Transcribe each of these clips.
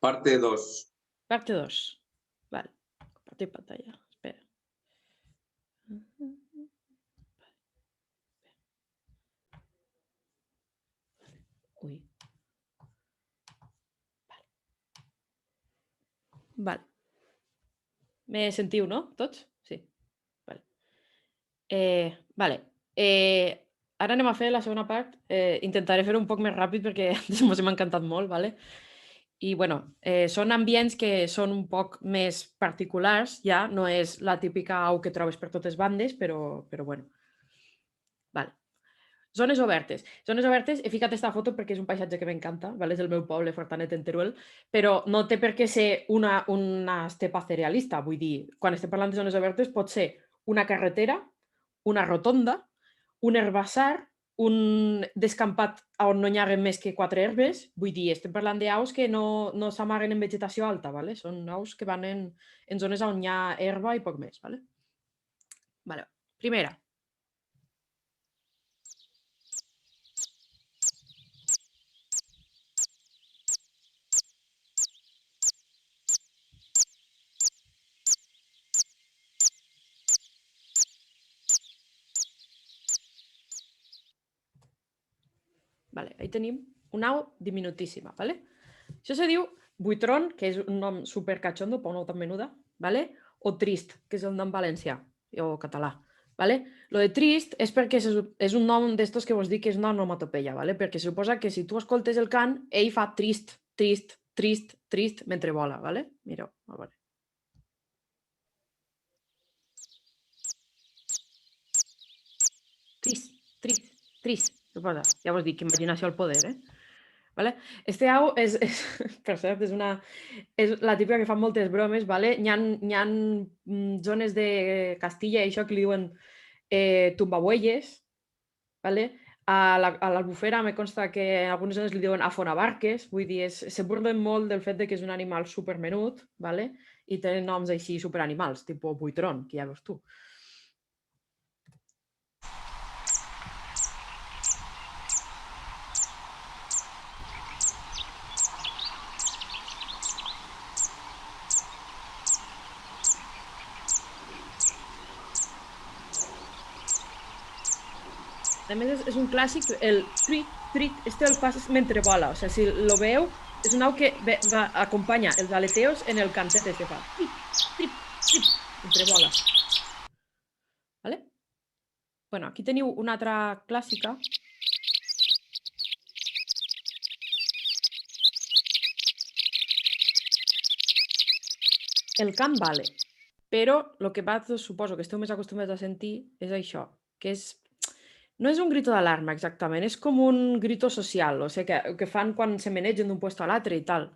Parte 2. Parte 2. Vale. Compartir pantalla. Espera. Ui. Vale. Me sentiu, no? Tots? Sí. Vale. Vale. Ara anem a fer la segona part. Intentaré fer-ho un poc més ràpid perquè ens hem encantat molt, vale? I bueno, són ambients que són un poc més particulars, ja, no és la típica au que trobes per totes bandes, però bueno. Vale. Zones obertes. Zones obertes, he ficat aquesta foto perquè és un paisatge que m'encanta, vale? És el meu poble, Fortanet en Teruel, però no té per què ser una estepa cerealista. Vull dir, quan estem parlant de zones obertes pot ser una carretera, una rotonda, un herbassar, un descampat on no hi ha més que 4 herbes. Vull dir, estem parlant d'aus que no s'amaguen en vegetació alta, vale? Són aus que van en zones on hi ha herba i poc més. Vale? Vale. Primera. Vale, ahí tenim una au diminutíssima. Vale? Això se diu buitron, que és un nom super cachondo per una au tan menuda, vale? O trist, que és el nom valencià o català. Vale? Lo de trist és perquè és un nom d'estos que vos dic que és una onomatopeia, vale? Perquè se suposa que si tu escoltes el cant, ell fa trist, trist, trist, trist, mentre vola. Vale? Mireu, a veure. Trist, trist, trist. Suposa. Ja vos dic, imaginació al poder, eh? Vale? Este au per cert, és la típica que fan moltes bromes, vale? Hi ha zones de Castilla i això que li diuen tumbabuelles, vale? A l'Albufera me consta que en algunes zones li diuen afonabarques, vull dir, se burlen molt del fet de que és un animal supermenut, vale? I tenen noms així superanimals, tipus buitron, que ja veus tu. A més, és un clàssic, el trit, trit, este el fas mentre vola. O sigui, si lo veu, és un au que acompanya els aleteos en el cantet este fa. Trip, trip, trip, mentre vola. Vale? Bueno, aquí teniu una altra clàssica. El cant vale, però el que vosaltres suposo que esteu més acostumats a sentir és això, que és no és un grito d'alarma exactament, és com un grito social, o sigui, que fan quan se menegen d'un puesto a l'altre i tal.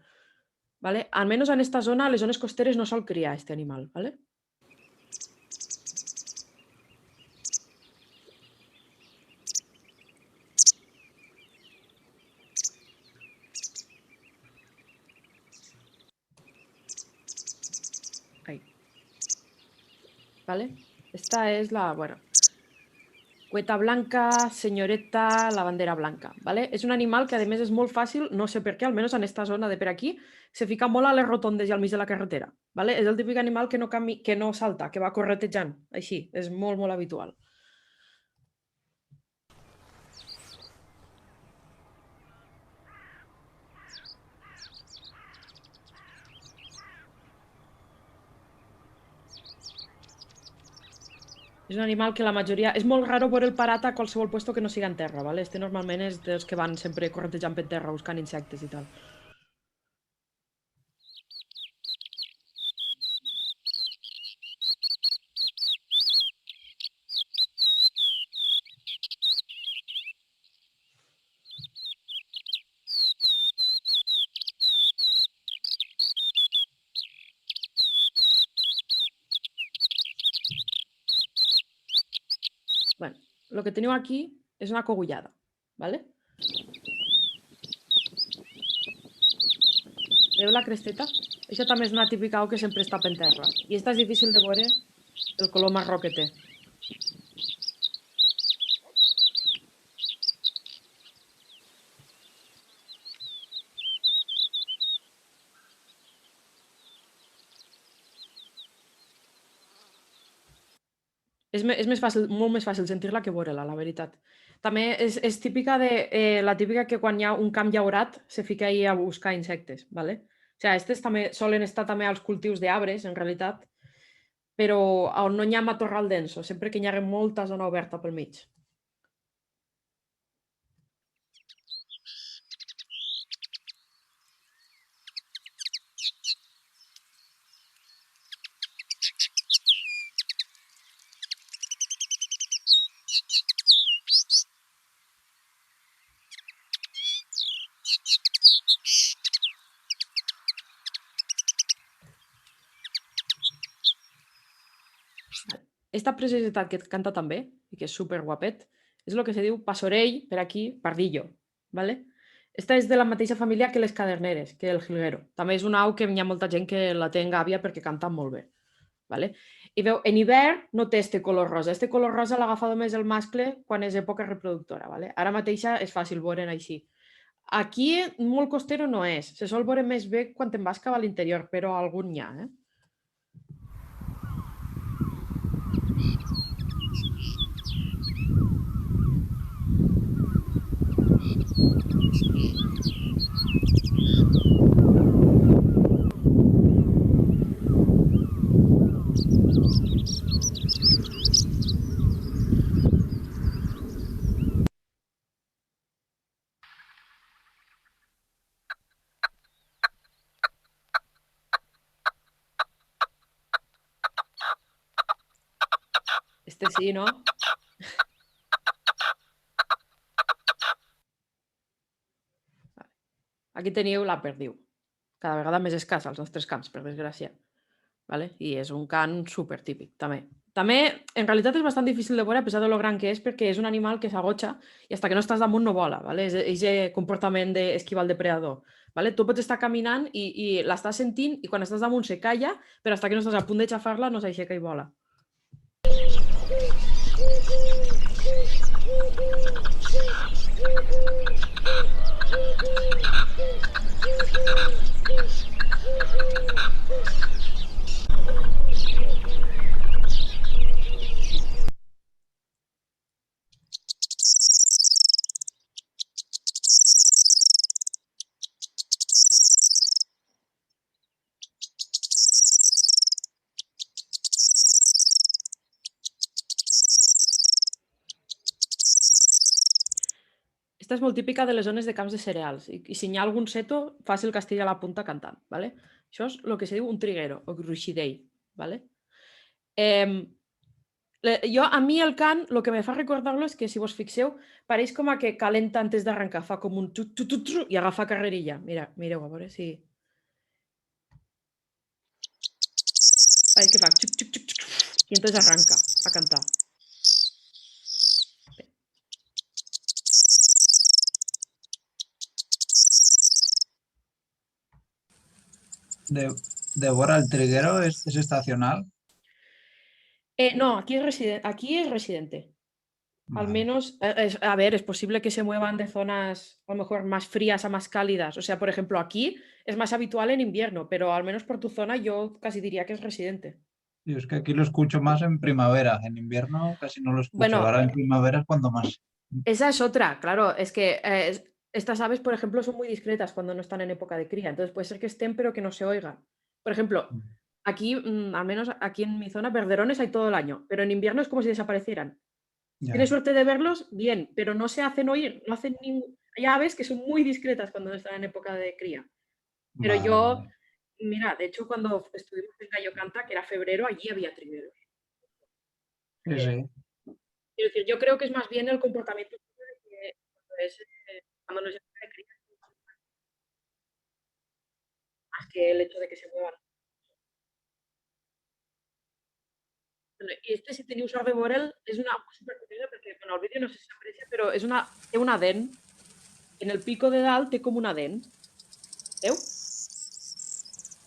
¿Vale? Almenys en esta zona, a les zones costeres, no sol criar este animal. ¿Vale? Ahí. ¿Vale? Esta es la, bueno, cueta blanca, señoreta, la bandera blanca, ¿vale? És un animal que, a més, és molt fàcil, no sé per què, almenys en esta zona de per aquí, se fica molt a les rotondes i al mig de la carretera, ¿vale? És el típic animal que no salta, que va corretejant, així, és molt, molt habitual. És un animal que la majoria... És molt raro veure el parat a qualsevol puesto que no siga en terra, ¿vale? Este normalment és dels que van sempre corretejant per terra buscant insectes i tal. Bueno, el que teniu aquí és una cogullada, ¿vale? Veu la cresteta? Això també és una típica au que sempre està en terra. I esta és difícil de veure el color marró que té. És més fàcil, molt més fàcil sentir-la que veure-la, la veritat. També és típica la típica que quan hi ha un camp llaurat se fica ahí a buscar insectes, ¿vale? O sea, estes també solen estar també als cultius d'arbres, en realitat, però on no hi ha matorral denso, sempre que hi ha molta zona oberta pel mig. Esta precisitat que canta també, i que és super guapet, és el que se diu passorell, per aquí, pardillo, ¿vale? Esta és de la mateixa família que les caderneres, que el jilguero. També és una au que hi ha molta gent que la té en gàbia perquè canta molt bé, ¿vale? I veu, en hivern no té este color rosa. Este color rosa l'agafa només el mascle quan és època reproductora, ¿vale? Ara mateixa és fàcil veure'n així. Aquí, molt costero no és. Se sol veure més bé quan te'n vas cap a l'interior, però algun hi ha, eh? Este sí, no? Aquí teniu la perdiu. Cada vegada més escàs als nostres camps, per desgràcia. ¿Vale? I és un cant super típic, també. També, en realitat, és bastant difícil de veure, a pesar de lo gran que és, perquè és un animal que s'agotxa i fins que no estàs damunt no vola. ¿Vale? És aquest comportament d'esquivar el depredador. ¿Vale? Tu pots estar caminant i l'estàs sentint i quan estàs damunt se calla, però fins que no estàs a punt de xafar-la no s'aixeca i vola. Esta és molt típica de les zones de camps de cereals i si hi ha algun seto, fàcil que estigui a la punta cantant. ¿Vale? Això és el que se diu un triguero o ruixidell. ¿Vale? A mi el cant, el que me fa recordar-lo és que, si vos fixeu, pareix com a que calenta antes d'arrencar, fa com un tru, i agafa carrerilla. Mireu, a veure si... Pareix que fa xuc, i entonces arranca a cantar. Devora, el triguero es estacional. No, aquí es residente. Al Vale. menos, a ver, es posible que se muevan de zonas a lo mejor más frías a más cálidas. O sea, por ejemplo, aquí es más habitual en invierno, pero al menos por tu zona yo casi diría que es residente. Yo es que aquí lo escucho más en primavera. En invierno casi no lo escucho. Bueno, Ahora en primavera es cuando más. esa es otra, claro, es que estas aves, por ejemplo, son muy discretas cuando no están en época de cría, entonces puede ser que estén pero que no se oigan. Por ejemplo, aquí, al menos aquí en mi zona, verderones hay todo el año, pero en invierno es como si desaparecieran. Tienes Ya. suerte de verlos, bien, pero no se hacen oír, no hacen ningún... Hay aves que son muy discretas cuando no están en época de cría. Pero Vale, yo, vale. mira, de hecho, cuando estuvimos en Gallo Canta, que era febrero, allí había trineros. Sí, sí. Quiero decir, yo creo que es más bien el comportamiento de que cuando no es época de cría, más que el hecho de que se muevan. Bueno, i este, si teniu sort de veure'l, és una supercuriosa perquè, bueno, el vídeo no sé si s'aprecia, però té una dent. En el pico de dalt té com una dent. Veu?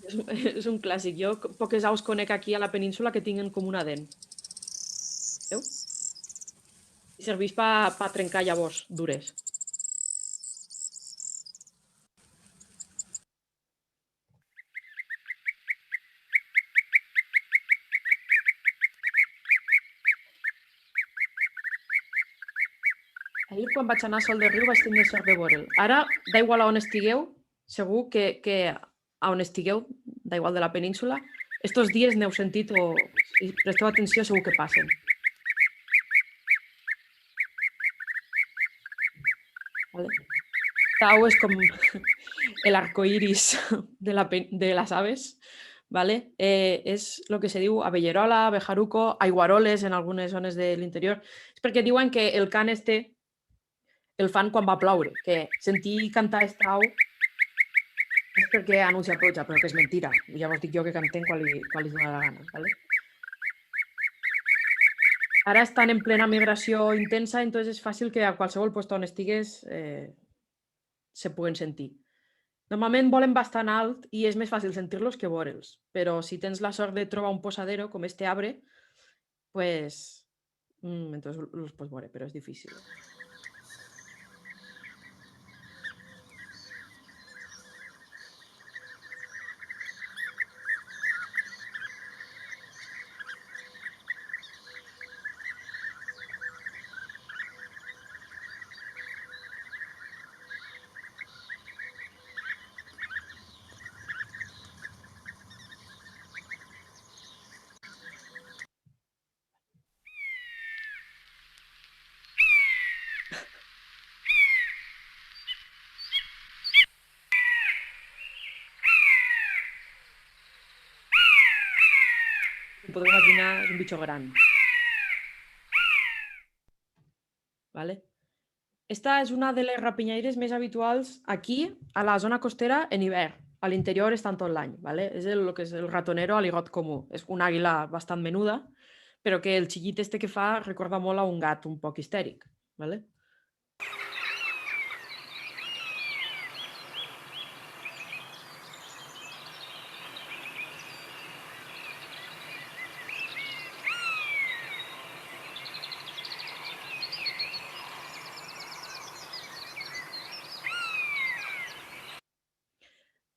És un clàssic. Jo poques aus conec aquí a la península que tinguen com una dent. Veu? I serveix per trencar llavors dures. ahir quan vaig anar a Sol de Riu vaig tenir sort de veure'l. Ara, d'igual a on estigueu, segur que a on estigueu, d'igual de la península, estos dies n'heu sentit o si presteu atenció segur que passen. ¿Vale? Tau és com el arcoiris de las aves, ¿vale? És el que se diu abellerola, abejaruco, aiguaroles en algunes zones de l'interior. És perquè diuen que el cant este el fan quan va ploure, que sentir cantar esta au és perquè anuncia pluja, però que és mentira. Llavors dic jo que cantem quan li dona la gana, ¿vale? Ara estan en plena migració intensa, entonces és fàcil que a qualsevol lloc on estigues se puguen sentir. Normalment volen bastant alt i és més fàcil sentir-los que veure'ls, però si tens la sort de trobar un posadero com este arbre, pues entonces los pots veure, però és difícil. Podeu imaginar, és un bitxo gran. ¿Vale? Esta és una de les rapinyaires més habituals aquí, a la zona costera, en hivern. A l'interior estan tot l'any. ¿Vale? És el que és el ratonero aligot comú. És una àguila bastant menuda, però que el xillit este que fa recorda molt a un gat un poc histèric. ¿Vale?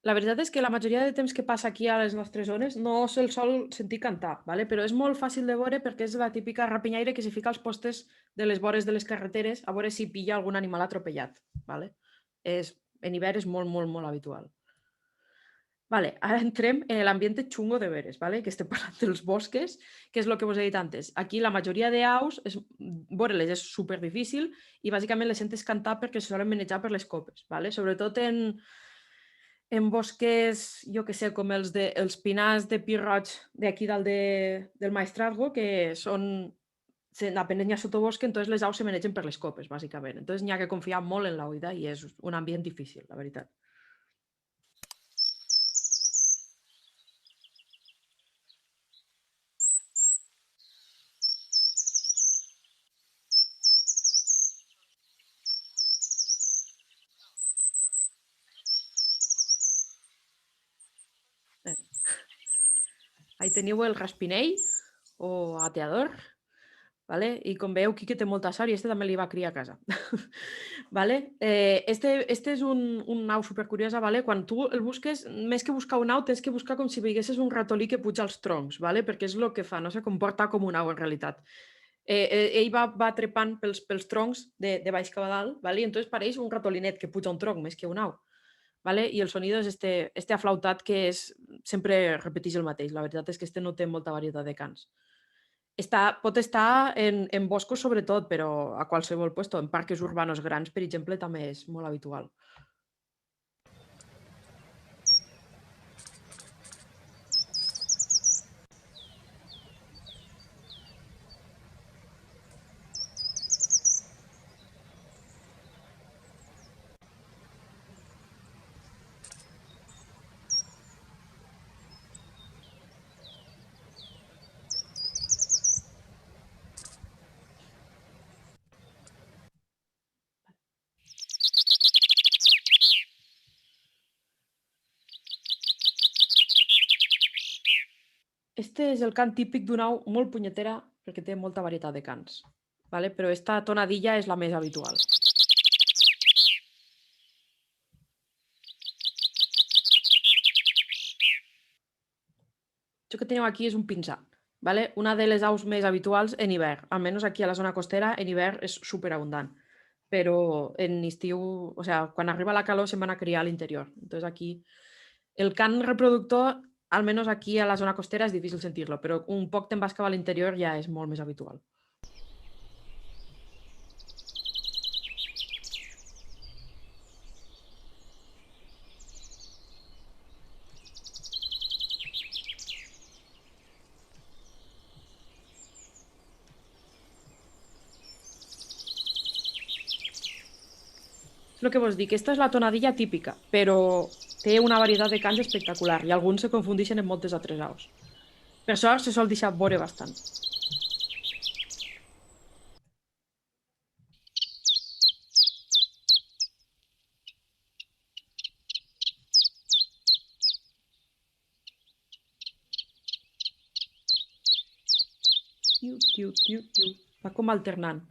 La veritat és que la majoria de temps que passa aquí a les nostres zones no se'l sol sentir cantar, ¿vale? Però és molt fàcil de veure perquè és la típica rapinyaire que s'hi fica als postes de les vores de les carreteres a veure si pilla algun animal atropellat. ¿Vale? En hivern és molt, molt, molt habitual. Vale, ara entrem en l'ambient xungo de veres, ¿vale? Que estem parlant dels bosques, que és el que vos he dit antes. Aquí la majoria d'aus, veure-les és super difícil i bàsicament les sentes cantar perquè se solen manejar per les copes, ¿vale? Sobretot en bosques, jo que sé, com els pinars de pi roig d'aquí dalt del Maestrazgo, que són apenas n'hi ha sotobosc, entonces les aus se manegen per les copes, bàsicament. Entonces n'hi ha que confiar molt en l'oïda i és un ambient difícil, la veritat. Ahí teniu el raspinell o ateador, ¿vale? I com veieu, Quique té molta sort i este també li va criar a casa. ¿Vale? Este és un au supercuriosa, ¿vale? Quan tu el busques, més que buscar un au, tens que buscar com si veiessis un ratolí que puja als troncs, ¿vale? Perquè és el que fa, no se comporta com un au en realitat. Ell va trepant pels troncs de baix cap a dalt, ¿vale? I entonces pareix un ratolinet que puja un tronc més que un au. ¿Vale? I el sonido és este aflautat que sempre repeteix el mateix. La veritat és que este no té molta varietat de cants. Pot estar en boscos sobretot, però a qualsevol lloc. En parcs urbanos grans, per exemple, també és molt habitual. Este és el cant típic d'una au molt punyetera perquè té molta varietat de cants. ¿Vale? Però esta tonadilla és la més habitual. Això que teniu aquí és un pinsà. ¿Vale? Una de les aus més habituals en hivern. Almenys aquí a la zona costera en hivern és superabundant. però en estiu, o sea, quan arriba la calor se'n van a criar a l'interior. Entonces aquí el cant reproductor, almenys aquí a la zona costera, és difícil sentir-lo, però un poc te'n vas cap a l'interior ja és molt més habitual. És el que vos dic, aquesta és la tonadilla típica, però té una varietat de cants espectacular i alguns se confundeixen en moltes altres aus. Per sort, se sol deixar veure bastant. Tiu, tiu, tiu, tiu. Va com alternant.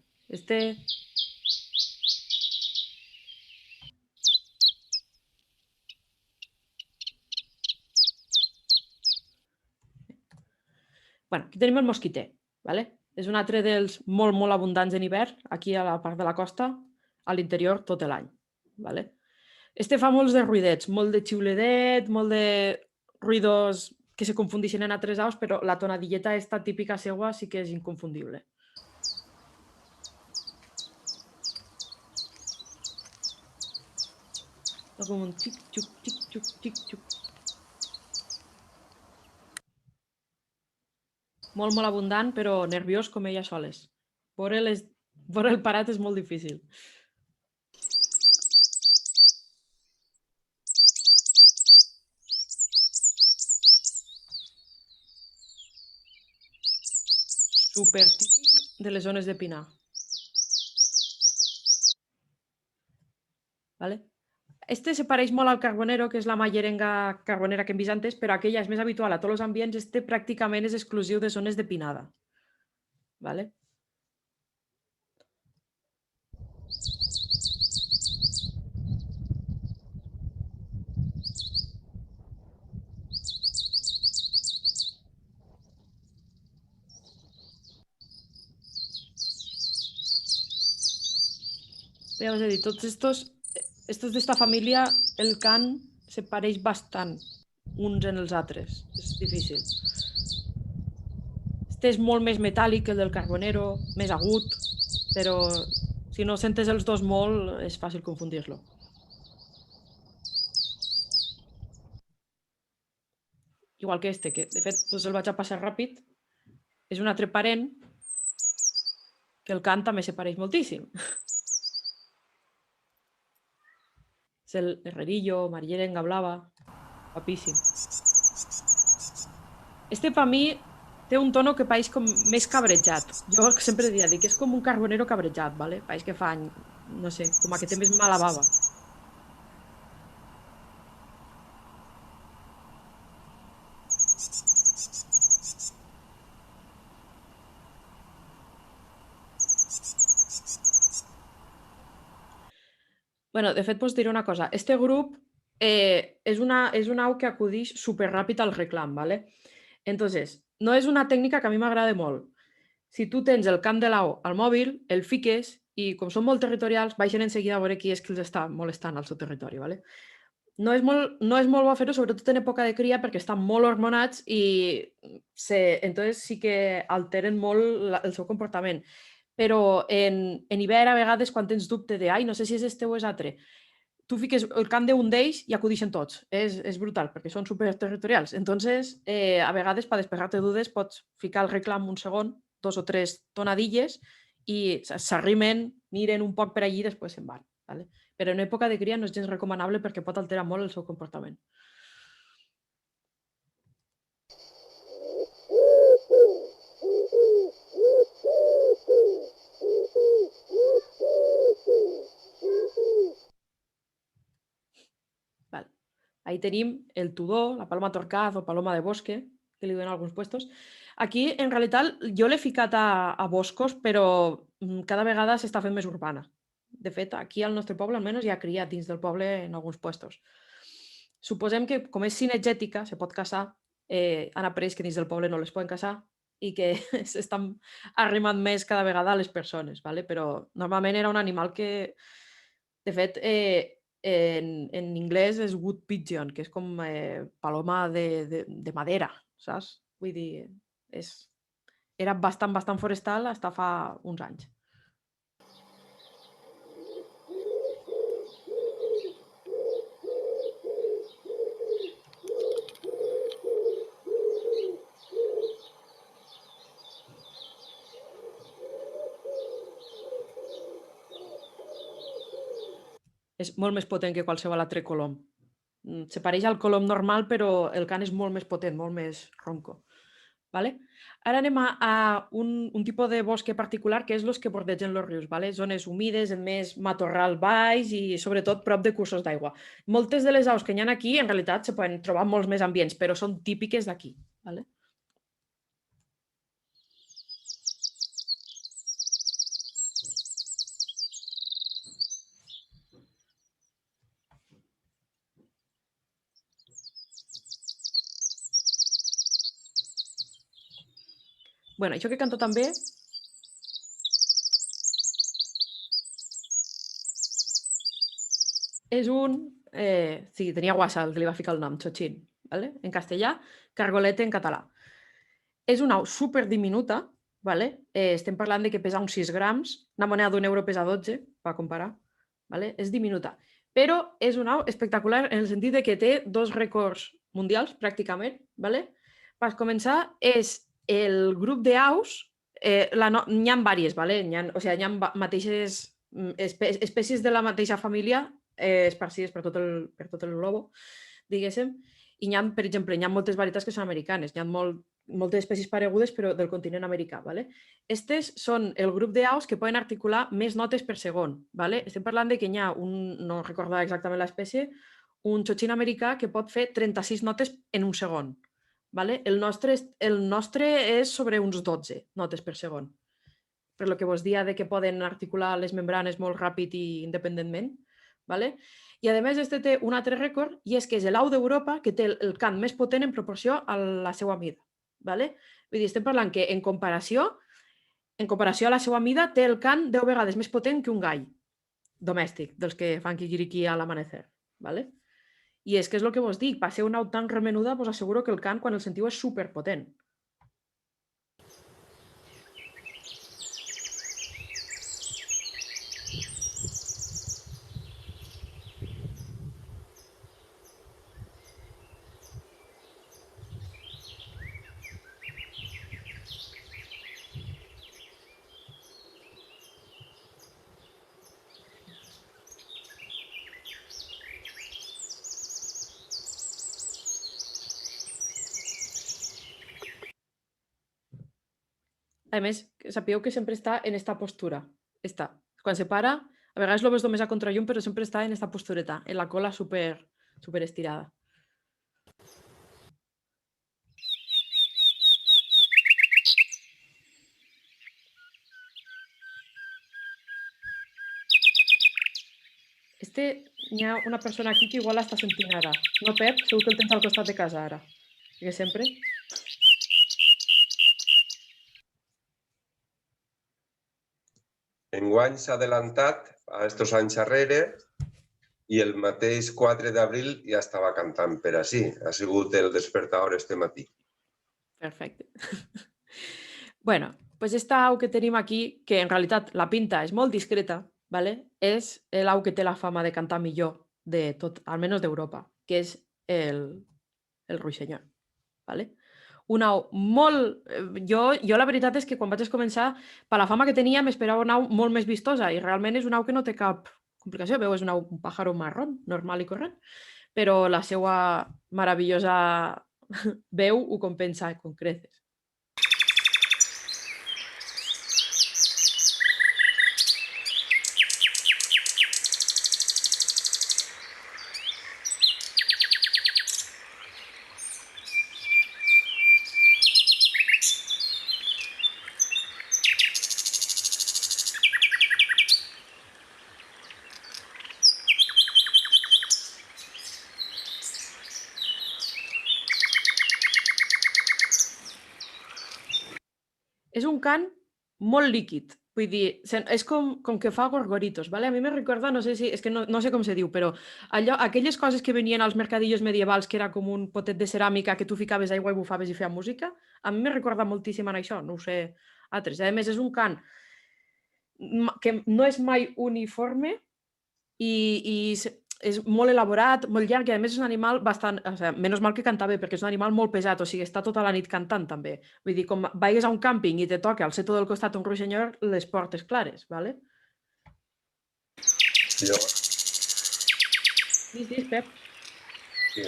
Bueno, aquí tenim el mosquiter, ¿vale? És un altre dels molt, molt abundants en hivern, aquí a la part de la costa, a l'interior tot l'any, ¿vale? Este fa molts de ruidets, molt de xiuledet, molt de ruïdos que se confundeixen en altres aus, però la tonadilleta esta típica seua sí que és inconfundible. Com un xic-xuc, xic-xuc, xic-xuc. Molt, molt abundant, però nerviós com ella soles. Veure el parat és molt difícil. Super típic de les zones de pinar. ¿Vale? Este se pareix molt al carbonero, que és la mallerenga carbonera que hem vist antes, però aquella és més habitual a tots els ambients. Este pràcticament és exclusiu de zones de pinada. ¿Vale? Ja us he dit, tots estos d'esta família, el cant se pareix bastant uns en els altres. És difícil. Este és molt més metàl·lic que el del carbonero, més agut, però si no sentes els dos molt, és fàcil confundir-lo. Igual que este, que de fet doncs el vaig a passar ràpid. És un altre parent que el cant també se pareix moltíssim. És el herrerillo, marillerenga blava, guapíssim. Este per mi té un tono que pareix com més cabrejat. Jo sempre diria que és com un carbonero cabrejat, ¿vale? Pareix que fa, no sé, com que té més mala bava. Bueno, de fet, pues diré una cosa. Este grup és una au que acudix superràpid al reclam, ¿vale? Entonces, no és una tècnica que a mi m'agrada molt. Si tu tens el cant de l'au al mòbil, el fiques i com són molt territorials, baixen enseguida a veure qui és qui els està molestant al seu territori, ¿vale? No és molt bo fer-ho, sobretot en època de cria, perquè estan molt hormonats i entonces sí que alteren molt el seu comportament. Però en hivern, a vegades, quan tens dubte de ai, no sé si és este o és altre, tu fiques el cant d'un d'ells i acudixen tots. És brutal, perquè són superterritorials. Entonces, a vegades, per despejar-te dudes, pots ficar el reclam un segon, 2 o 3 tonadilles, i s'arrimen, miren un poc per allí i després se'n van. ¿Vale? Però en època de cria no és gens recomanable perquè pot alterar molt el seu comportament. Vale. Ahí tenim el tudó, la paloma torcaz o paloma de bosque, que li donen alguns puestos. Aquí, en realitat, jo l'he ficat a boscos, però cada vegada s'està fent més urbana. De fet, aquí al nostre poble, almenys, hi ha criat dins del poble en alguns puestos. Suposem que, com és cinegètica, se pot caçar, han après que dins del poble no les poden caçar i que s'estan arrimant més cada vegada a les persones, ¿vale? Però normalment era un animal que, de fet, en anglès és wood pigeon, que és com paloma de madera, saps? Vull dir, era bastant forestal fins fa uns anys. És molt més potent que qualsevol altre colom. Se pareix al colom normal, però el cant és molt més potent, molt més ronco. ¿Vale? Ara anem a un tipus de bosc particular que és els que bordegen els rius, ¿vale? Zones humides, amb més matorral baix i sobretot prop de cursos d'aigua. Moltes de les aus que hi ha aquí en realitat se poden trobar en molts més ambients, però són típiques d'aquí. ¿Vale? Bueno, això que canto també és un... sí, tenia guassa el que li va ficar el nom, Xochín, ¿vale? En castellà, cargolete en català. És una au super diminuta, ¿vale? Estem parlant de que pesa uns 6 grams, una moneda d'un euro pesa 12, per comparar, ¿vale? És diminuta. Però és una au espectacular en el sentit de que té 2 rècords mundials, pràcticament, ¿vale? Per començar, és el grup d'aus, n'hi ha diverses, ¿vale? Hi ha mateixes espècies de la mateixa família esparcides per tot el globo, diguéssim, i per exemple, hi ha moltes varietats que són americanes, hi ha moltes espècies paregudes però del continent americà. ¿Vale? Estes són el grup d'aus que poden articular més notes per segon. ¿Vale? Estem parlant de que hi ha no recordo exactament l'espècie, un xochín americà que pot fer 36 notes en un segon. ¿Vale? El nostre és sobre uns 12 notes per segon. Per lo que vos dia de que poden articular les membranes molt ràpid i independentment. ¿Vale? I a més, este té un altre rècord i és que és l'au d'Europa que té el cant més potent en proporció a la seva mida. ¿Vale? Vull dir, estem parlant que en comparació a la seva mida té el cant 10 vegades més potent que un gall domèstic, dels que fan quiquiriquí a l'amanecer. ¿Vale? I és que és el que vos dic, per ser una au tan remenuda, vos asseguro que el cant quan el sentiu és superpotent. A més, sapigueu que sempre està en esta postura. Quan se para, a vegades lo ves només a contrallum, però sempre està en esta postureta, en la cola super estirada. Hi ha una persona aquí que igual l'està sentint ara. No, Pep? Segur que el tens al costat de casa ara. Que sempre... Enguany s'ha adelantat a estos anys darrere i el mateix 4 d'abril ja estava cantant per així. Ha sigut el despertador este matí. Perfecte. Bueno, pues esta au que tenim aquí, que en realitat la pinta és molt discreta, ¿vale? És l'au que té la fama de cantar millor de tot, almenys d'Europa, que és el ruixenyol. ¿Vale? Una au molt... Jo la veritat és que quan vaig començar, per la fama que tenia, m'esperava una au molt més vistosa i realment és una au que no té cap complicació. Veu, és un pájaro marrón, normal i corrent, però la seva meravellosa veu ho compensa con creces. és un cant molt líquid. Vull dir, és com que fa gorgoritos, ¿vale? A mi me recorda, no sé si, és que no sé com se diu, però aquelles coses que venien als mercadillos medievals, que era com un potet de ceràmica que tu ficaves aigua i bufaves i feia música, a mi me recorda moltíssim en això, no ho sé altres. A més, és un cant que no és mai uniforme i és molt elaborat, molt llarg, i a més és un animal bastant... O sigui, menys mal que canta bé, perquè és un animal molt pesat, o sigui, està tota la nit cantant també. Vull dir, com vagis a un càmping i te toca al seto del costat un ruixenyor, les portes clares, ¿vale? Jo... Digues, Pep. Sí.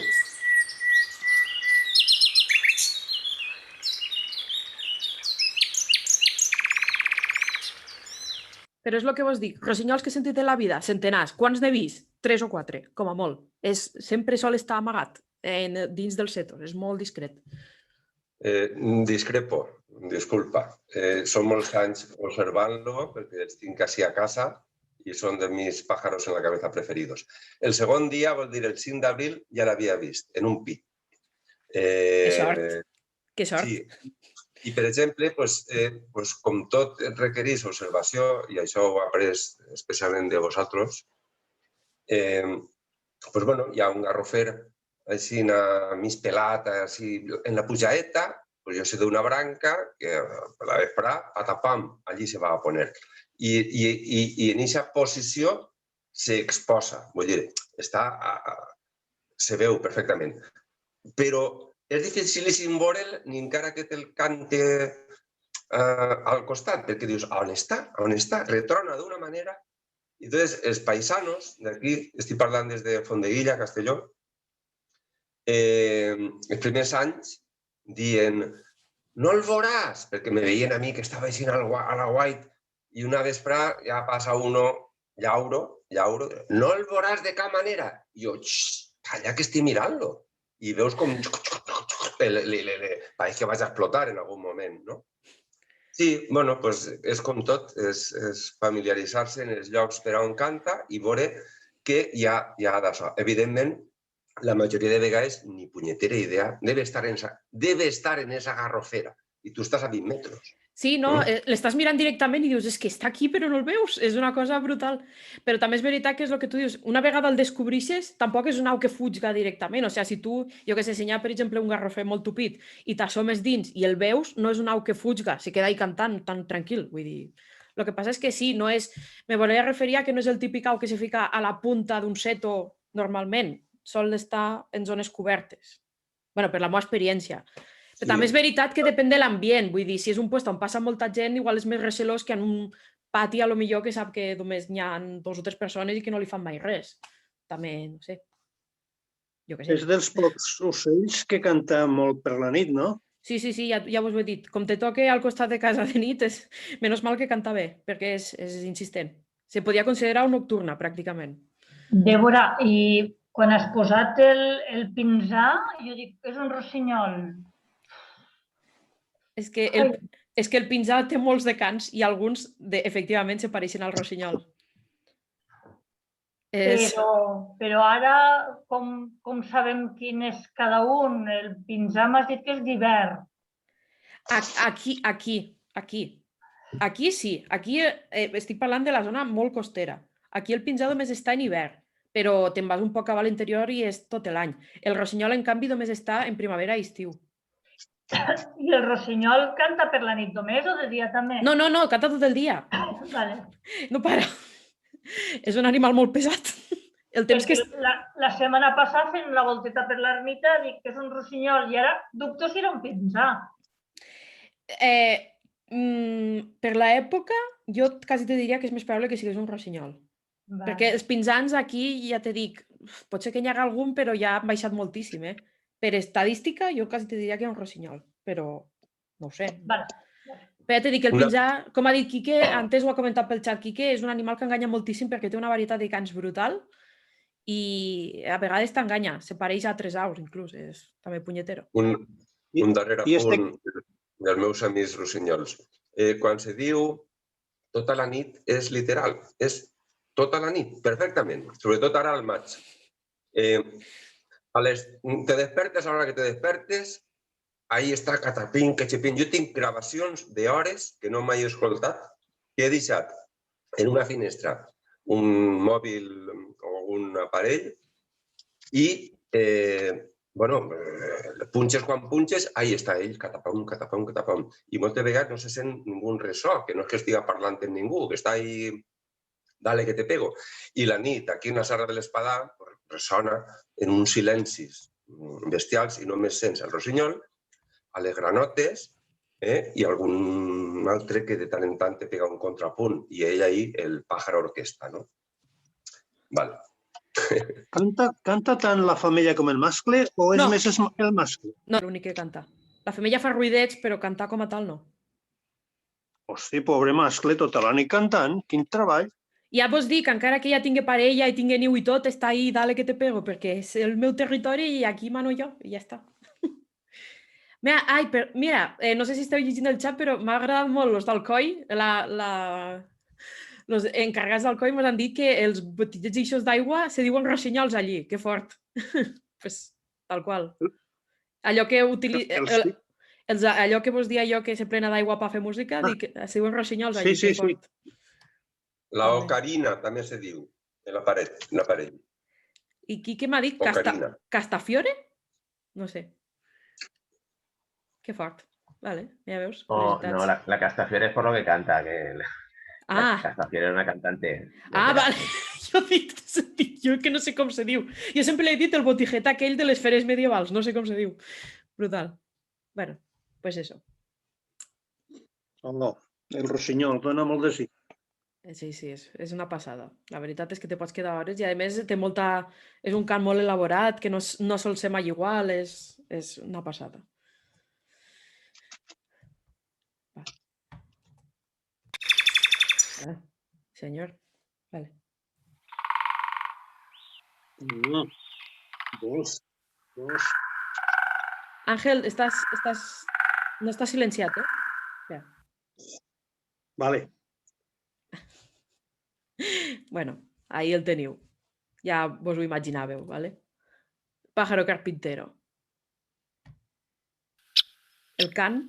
Però és el que vos dic, rossinyols que he sentit en la vida, centenars. Quants n'he vist? 3 o 4, com a molt. Sempre sol estar amagat dins dels setos, és molt discret. Discrepo, disculpa. Són molts anys observant-lo perquè els tinc quasi a casa i són de mis pájaros en la cabeza preferidos. El segon dia, vol dir el 5 d'abril, ja l'havia vist, en un pi. Que sort, que sort. Sí. I, per exemple, com tot requereix observació, i això ho he après especialment de vosaltres, hi ha un garrofer així mig pelat, en la pujaeta, jo sé d'una branca que per la vesprà, patapam, allí se va a poner. I en aquesta posició s'exposa, vull dir, se veu perfectament. Però és dificilíssim veure'l ni encara que te'l cante al costat, perquè dius, on està? On està? Retrona d'una manera. I llavors, els paisanos d'aquí, estic parlant des de Fondeguilla, Castelló, els primers anys dient, no el veuràs, perquè me veien a mi que estava així a la white i una vesprà ja passa uno, llauro, no el veuràs de cap manera. I jo, calla que estic mirant-lo. I veus com... Pareix que vaig a explotar en algun moment, no? Sí, bueno, és com tot, és familiaritzar-se en els llocs per on canta i veure que hi ha d'això. Evidentment, la majoria de vegades ni punyetera idea, debe estar en esa garrofera i tu estàs a 20 metres. Sí, no, l'estàs mirant directament i dius, és que està aquí però no el veus, és una cosa brutal. Però també és veritat que és el que tu dius, una vegada el descobreixes, tampoc és una au que fuga directament, o sigui, si tu, jo que sé, si hi ha, per exemple, un garrofer molt tupit i t'assomes dins i el veus, no és una au que fuga, se queda ahí cantant tan tranquil, vull dir... El que passa és que sí, no és... Me volia referir a que no és el típic au que se fica a la punta d'un seto normalment, sol estar en zones cobertes. Bé, per la meva experiència. Però també és veritat que depèn de l'ambient, vull dir, si és un lloc on passa molta gent, igual és més recelós que en un pati, a lo millor que sap que només n'hi ha 2 o 3 persones i que no li fan mai res. També, no sé. Jo què sé. És dels pocs ocells que canta molt per la nit, no? Sí, ja us ho he dit. Com te toque al costat de casa de nit, és menys mal que canta bé, perquè és insistent. Se podia considerar un nocturna, pràcticament. Débora, i quan has posat el pinzà, jo dic, és un rossinyol. És que el pinzà té molts decants i alguns, efectivament, se pareixen al rossinyol. Però ara, com sabem quin és cada un? El pinzà m'has dit que és d'hivern. Aquí sí. Aquí estic parlant de la zona molt costera. Aquí el pinzà només està en hivern, però te'n vas un poc a l'interior i és tot l'any. El rossinyol, en canvi, només està en primavera i estiu. I el rossinyol canta per la nit només o de dia també? No, canta tot el dia. Vale. No para. És un animal molt pesat. La setmana passada fent la volteta per l'ermita dic que és un rossinyol i ara dubto si era un pinzà. Per l'època, jo quasi te diria que és més probable que sigués un rossinyol. Perquè els pinzans aquí, ja te dic, pot ser que n'hi hagi algun, però ja han baixat moltíssim, Per estadística, jo quasi te diria que era un rossinyol, però no ho sé. Però ja t'he dit que el pinzà, com ha dit Quique, antes ho ha comentat pel xat Quique, és un animal que enganya moltíssim perquè té una varietat de cants brutal i a vegades t'enganya, se pareix a altres aus, inclús, és també punyetero. Un darrere punt dels meus amics rossinyols. Quan se diu tota la nit és literal, és tota la nit, perfectament, sobretot ara al maig. Te despertes a l'hora que te despertes ahí està, catapim, catxapim. Jo tinc gravacions d'hores que no mai he escoltat, que he deixat en una finestra un mòbil o un aparell i, punxes quan punxes, ahí està ell, catapam, catapam, catapam. I moltes vegades no se sent ningú ressò, que no és que estigui parlant amb ningú, que està ahí, dale que te pego. I la nit, aquí en la Serra de l'Espadà, ressona en uns silencis bestials i només sents el rossinyol, a les granotes i algun altre que de tant en tant te pega un contrapunt i ell ahí, el pàjaro orquesta, no? Vale. Canta tant la femella com el mascle o és més el mascle? No, l'únic que canta. La femella fa ruidets, però cantar com a tal no. Hosti, pobre mascle, tota la nit cantant, quin treball. Ja vos dic, encara que ja tingui parella i tingui niu i tot, està ahí, dale que te pego, perquè és el meu territori i aquí mano jo, i ja està. Mira, no sé si esteu llegint el xat, però m'ha agradat molt els d'Alcoi. Els encarregats d'Alcoi m'han dit que els botiguets eixos d'aigua se diuen rossinyols allí. Que fort. Pues, tal qual. Allò que vos dia jo que se plena d'aigua per fer música, se diuen rossinyols allí. Sí, sí, sí. La ocarina també se diu, en l'aparell. I qui m'ha dit? Castafiore? No sé. Que fort. Vale, ja veus. No, la Castafiore es por lo que canta, que Castafiore era una cantante. Vale. Jo que no sé com se diu. Jo sempre l'he dit el botijet aquell de les feres medievals, no sé com se diu. Brutal. Bueno, pues eso. Oh, el rossinyol dona molt de sí. Sí, és una passada. La veritat és que te pots quedar hores i a més té molta... És un cant molt elaborat, que no sol ser mai igual, és una passada. Senyor. Vale. Dos. Àngel, no estàs silenciat, Ja. Vale. Bueno, ahí el teniu. Ja vos ho imaginàveu, ¿vale? Pájaro carpintero. El cant,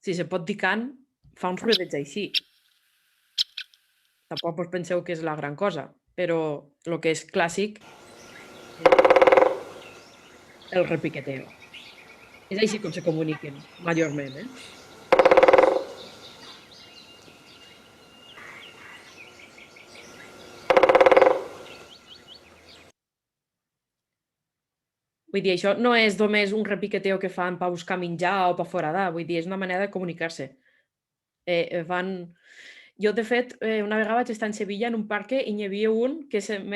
si se pot dir cant, fa uns ruidets així. Tampoc vos penseu que és la gran cosa, però el que és clàssic el repiqueteo. És així com se comuniquen, majorment, Vull dir, això no és només un repiqueteo que fan per buscar menjar o per foradar, vull dir, és una manera de comunicar-se. Jo, de fet, una vegada vaig estar en Sevilla en un parc i n'hi havia un que el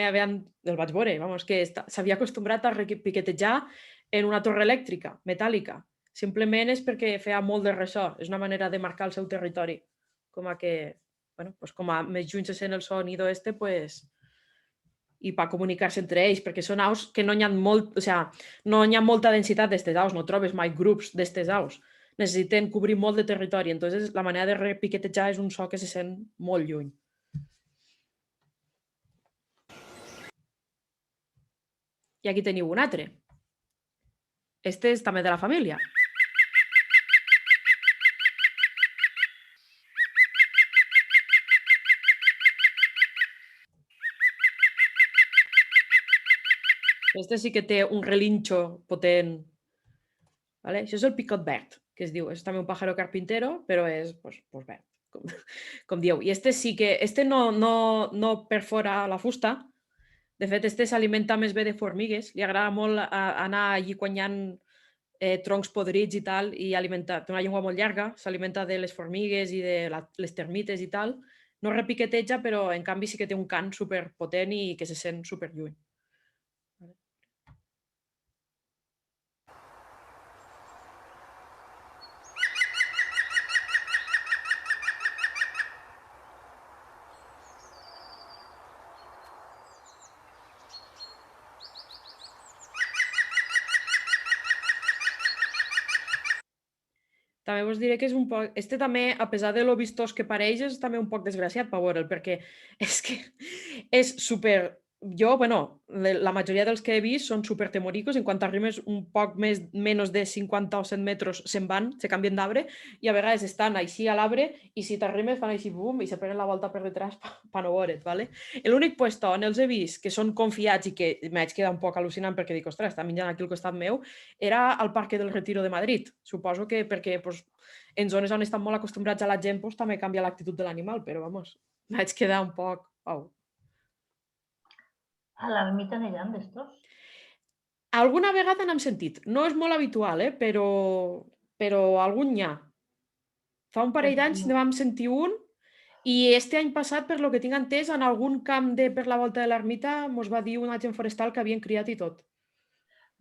vaig veure, que s'havia acostumbrat a repiquetejar en una torre elèctrica, metàl·lica. Simplement és perquè feia molt de ressò, és una manera de marcar el seu territori. Com a més junt se sent el sonido i per comunicar-se entre ells, perquè són aus que no hi ha molta densitat d'aquestes aus, no trobes mai grups d'aquestes aus. Necessiten cobrir molt de territori, entonces la manera de repiquetejar és un so que se sent molt lluny. I aquí teniu un altre. Este és també de la família. Este sí que té un relinxo potent. Això és el picot verd, que es diu. És també un pájaro carpintero, però és verd, com dieu. I este sí que... Este no perfora la fusta. De fet, este s'alimenta més bé de formigues. Li agrada molt anar allí quan hi ha troncs podrits i tal, i té una llengua molt llarga, s'alimenta de les formigues i de les termites i tal. No repiqueteja, però en canvi sí que té un cant superpotent i que se sent superlluny. També vos diré que és un poc... Este també, a pesar de lo vistós que pareix, és també un poc desgraciat per veure'l, perquè és que és super la majoria dels que he vist són super temoricos. En quan arribes un poc menys de 50 o 100 metres se'n van, se canvien d'arbre i a vegades estan així a l'arbre i si t'arrimes fan així bum i se peguen la volta per detrás per no veure't. ¿Vale? L'únic puesto on els he vist que són confiats i que m'haig quedat un poc al·lucinant perquè dic, ostres, està menjant aquí al costat meu, era al Parque del Retiro de Madrid. Suposo que perquè en zones on estan molt acostumbrats a la gent també canvia l'actitud de l'animal, però vamos, m'haig quedat un poc... Au. A l'ermita n'hi ha d'estos? Alguna vegada n'hem sentit. No és molt habitual, però algun n'hi ha. Fa un parell d'anys ne vam sentir un i este any passat, per lo que tinc entès, en algun camp per la volta de l'ermita mos va dir un agent forestal que havien criat i tot.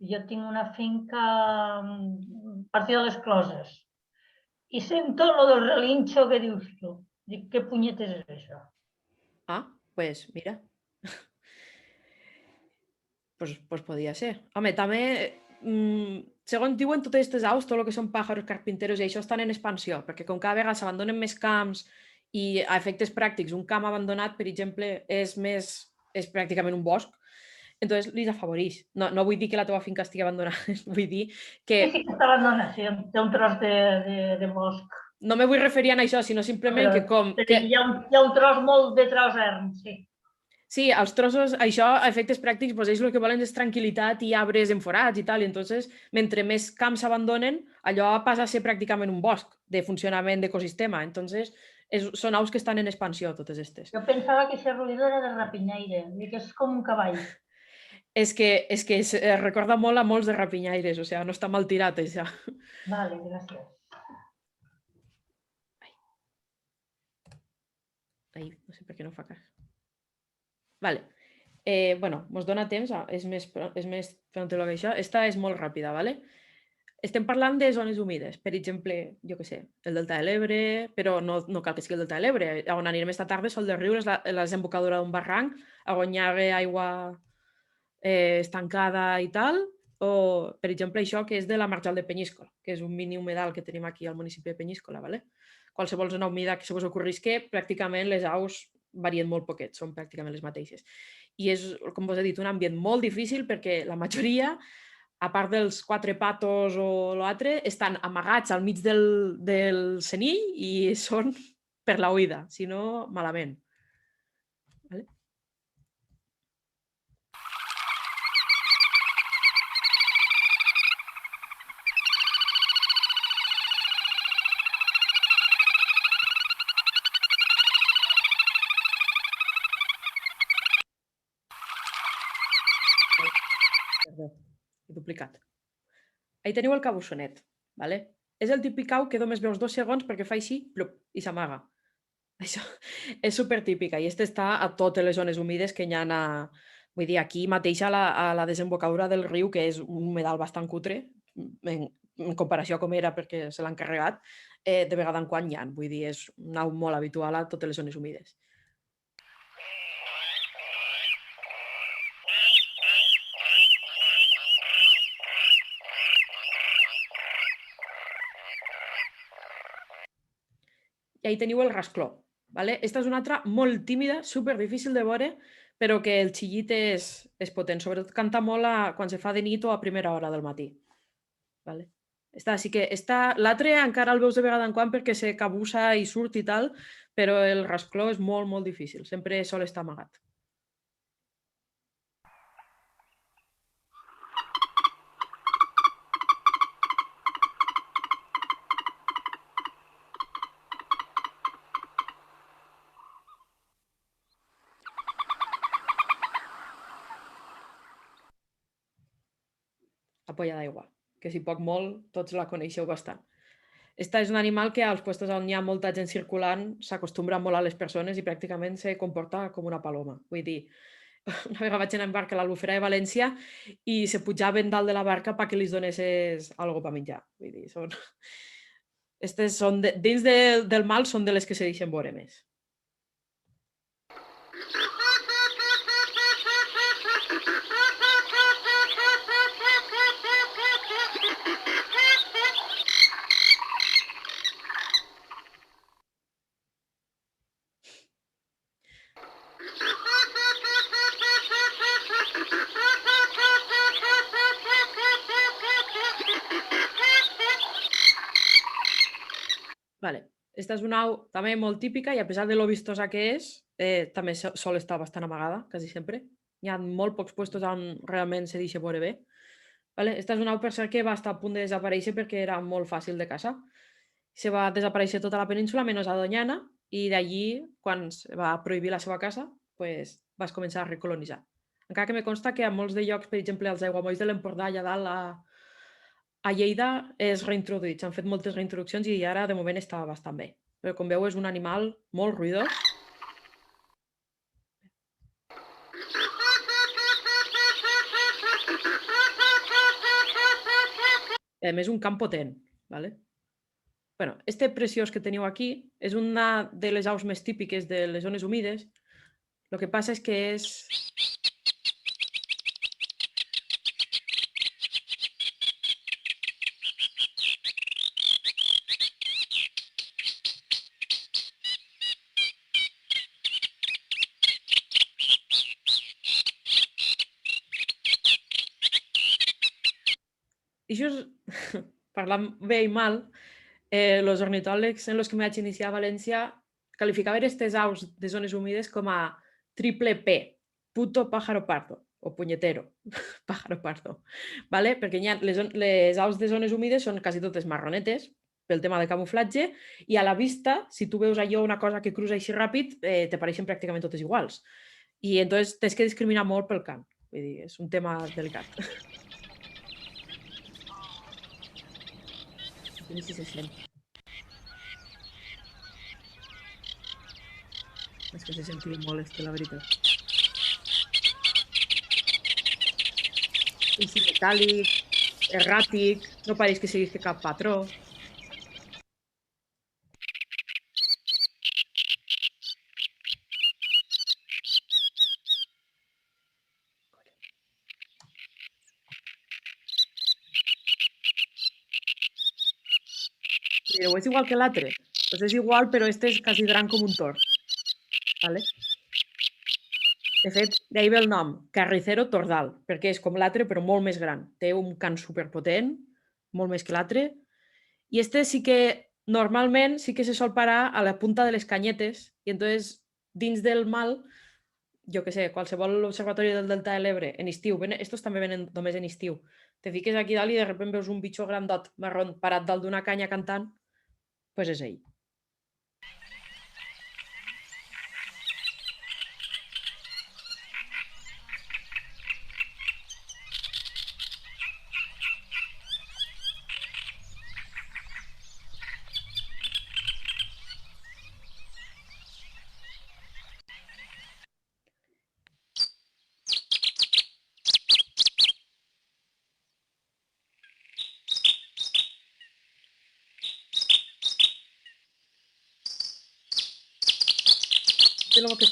Jo tinc una finca a partir de les Closes i sento lo del relinxo que dius tu. Dic, què punyetes és això? Ah, pues mira. Pues podia ser. Home, també, segons diuen totes aquestes aus, tot el que són pàjaros, carpinteros i això estan en expansió, perquè com cada vegada s'abandonen més camps i a efectes pràctics, un camp abandonat, per exemple, és pràcticament un bosc, entonces li afavoreix. No vull dir que la teva finca estigui abandonada, vull dir que... Sí que està abandonat, sí, té un tros de bosc. No me vull referir a això, sinó simplement que com... Hi ha un tros molt de tros erm, sí. Sí, els trossos, això, a efectes pràctics, doncs ells el que volen és tranquil·litat i arbres enforats i tal, i entonces, mentre més camps s'abandonen, allò passa a ser pràcticament un bosc de funcionament d'ecosistema. Entonces, són aus que estan en expansió, totes aquestes. Jo pensava que aquest ruïdo era de rapinyaire, que és com un cavall. És que es recorda molt a molts de rapinyaires, o sigui, no està mal tirat, això. Vale, gràcies. Ai, no sé per què no fa cas. Vale. Mos dona temps, és més pronto que això. Esta és molt ràpida, vale? Estem parlant de zones humides, per exemple, jo què sé, el Delta de l'Ebre, però no cal que sigui el Delta de l'Ebre. On anirem esta tarda, Sol de Riu, és la desembocadura d'un barranc, on hi ha aigua estancada i tal, o, per exemple, això que és de la Marjal de Penyíscola, que és un mini humedal que tenim aquí al municipi de Penyíscola, vale? Qualsevol zona humida que se vos ocorrisca, pràcticament les aus varien molt poquet, són pràcticament les mateixes. I és, com vos he dit, un ambient molt difícil perquè la majoria, a part dels 4 patos o l'altre, estan amagats al mig del senill i són per la oïda, si no, malament. Vale? Perdó, he duplicat. Ahí teniu el cabussonet, ¿vale? És el típic au que només veus 2 segons perquè fa així, plup, i s'amaga. Això és supertípica i està a totes les zones humides que hi ha vull dir, aquí mateix a la desembocadura del riu, que és un humedal bastant cutre, en comparació a com era perquè se l'han carregat, de vegada en quan hi ha. Vull dir, és un au molt habitual a totes les zones humides. I ahí teniu el rascló. Vale? Esta és una altra molt tímida, super difícil de veure, però que el xillit és potent. Sobretot canta molt quan se fa de nit o a primera hora del matí. Vale? L'altre encara el veus de vegada en quan perquè se cabussa i surt i tal, però el rascló és molt, molt difícil. Sempre sol estar amagat. La polla d'aigua, que si poc molt tots la coneixeu bastant. Esta és un animal que als puestos on hi ha molta gent circulant s'acostumbra molt a les persones i pràcticament se comporta com una paloma. Vull dir, una vegada vaig anar en barca a l'Albufera de València i se pujaven dalt de la barca perquè li donessis alguna cosa per menjar. Vull dir, dins del mal són de les que se deixen veure més. Vale. Esta és una au també molt típica i a pesar de lo vistosa que és, també sol estar bastant amagada, quasi sempre. Hi ha molt pocs puestos on realment se deixa veure bé. Vale? Esta és una au per cert que va estar a punt de desaparèixer perquè era molt fàcil de caçar. Se va desaparèixer tota la península, menys a Doñana, i d'allí, quan es va prohibir la seva caça, pues, vas començar a recolonitzar. Encara que me consta que a molts de llocs, per exemple, als aiguamolls de l'Empordà, allà dalt, a Lleida, és reintroduït. S'han fet moltes reintroduccions i ara, de moment, està bastant bé. Però, com veu, és un animal molt ruïdós. A més, un cant potent. Vale? Bueno, este preciós que teniu aquí és una de les aus més típiques de les zones humides. El que passa és que és... I això és, parlant bé i mal, els ornitòlegs en els que me vaig iniciar a València calificaven aquestes aus de zones humides com a triple P, puto pájaro pardo, o punyetero, pájaro pardo, ¿vale? Perquè les aus de zones humides són quasi totes marronetes, pel tema de camuflatge, i a la vista, si tu veus allò una cosa que cruza així ràpid, te pareixen pràcticament totes iguals. I entonces tens que discriminar molt pel cant. Vull dir, és un tema delicat. A veure si se sent. És que se sentiu molt, la veritat. És metàl·lic, erràtic, no pareix que seguís cap patró. Mireu, és igual que l'altre. Pues és igual, però este és quasi gran com un tord. Vale? De fet, d'ahir ve el nom, carricero tordal, perquè és com l'altre, però molt més gran. Té un cant superpotent, molt més que l'altre. I este sí que, normalment, sí que se sol parar a la punta de les canyetes, i entonces, dins del mal, jo que sé, qualsevol observatori del Delta de l'Ebre, en estiu, estos també venen només en estiu, te fiques aquí dalt i de sobte veus un bitxo grandot marrón parat dalt d'una canya cantant, pues és ell. Que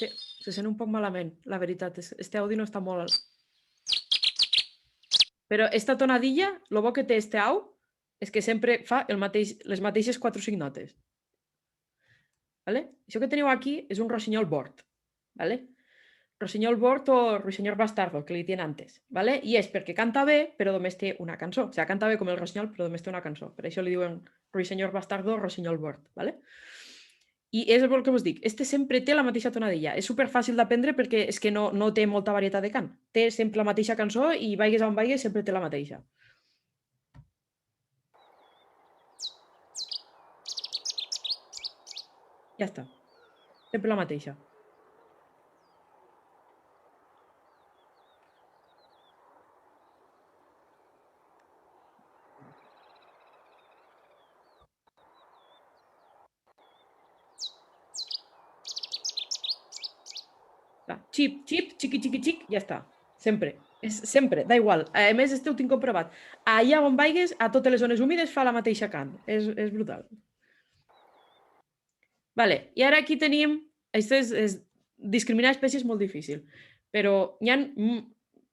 se sent un poc malament, la veritat. Este àudio no està molt... Però esta tonadilla, el bo que té este au és que sempre fa les mateixes 4 o 5 notes. Vale? Això que teniu aquí és un rossinyol bord. Vale? Rossinyol bord o ruiseñor bastardo, que li tenen antes. Vale? I és perquè canta bé, però només té una cançó. O sigui, canta bé com el rossinyol, però només té una cançó. Per això li diuen ruiseñor bastardo o rossinyol bord. Vale? I és el que us dic, este sempre té la mateixa tonadilla. És superfàcil d'aprendre perquè és que no té molta varietat de cant. Té sempre la mateixa cançó i vaigues on vaigues sempre té la mateixa. Ja està. Sempre la mateixa. Xip, xip, xiqui, xiqui, xic, ja està. Sempre. Sempre, da igual. A més, ho tinc comprovat. Allà on vaigues, a totes les zones humides, fa la mateixa cant. És brutal. Vale. I ara aquí tenim... Discriminar espècies és molt difícil. Però hi ha,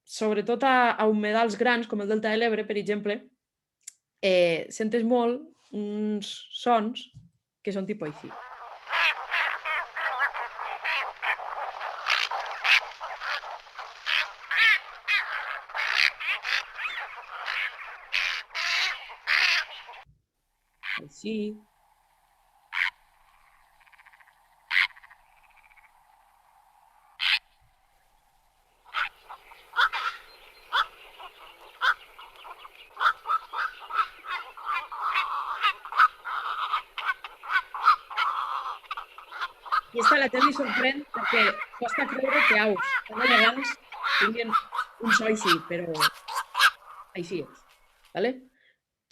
sobretot a humedals grans, com el Delta de l'Ebre, per exemple, sentes molt uns sons que són tipus així. Així. I esta la tele li sorprèn perquè costa creure que aus tan elegants tinguin un so així, però així és. ¿Vale?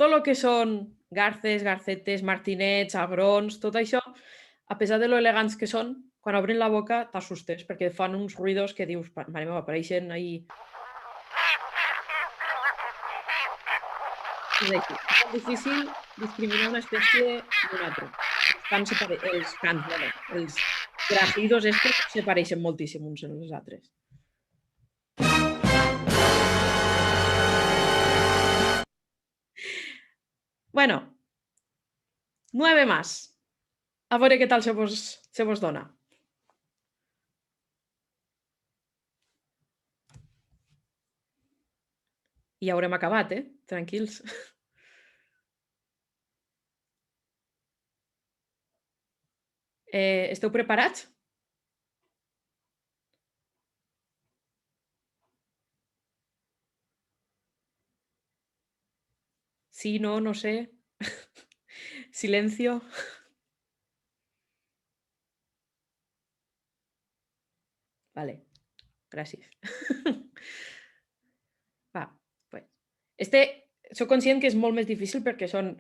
Tot el que són garces, garcetes, martinets, agrons, tot això, a pesar de lo elegants que són, quan obren la boca t'assustes perquè fan uns ruïdos que dius, mare meva, apareixen ahí. És així. És molt difícil discriminar una espècie d'una altra. Els gracidos estos se pareixen moltíssim uns en els altres. Bueno, 9 más. A veure què tal se vos dona. I ja haurem acabat, Tranquils. Esteu preparats? Sí, no, no sé. Silencio. Vale, gràcies. Va, pues. Soc conscient que és molt més difícil perquè són...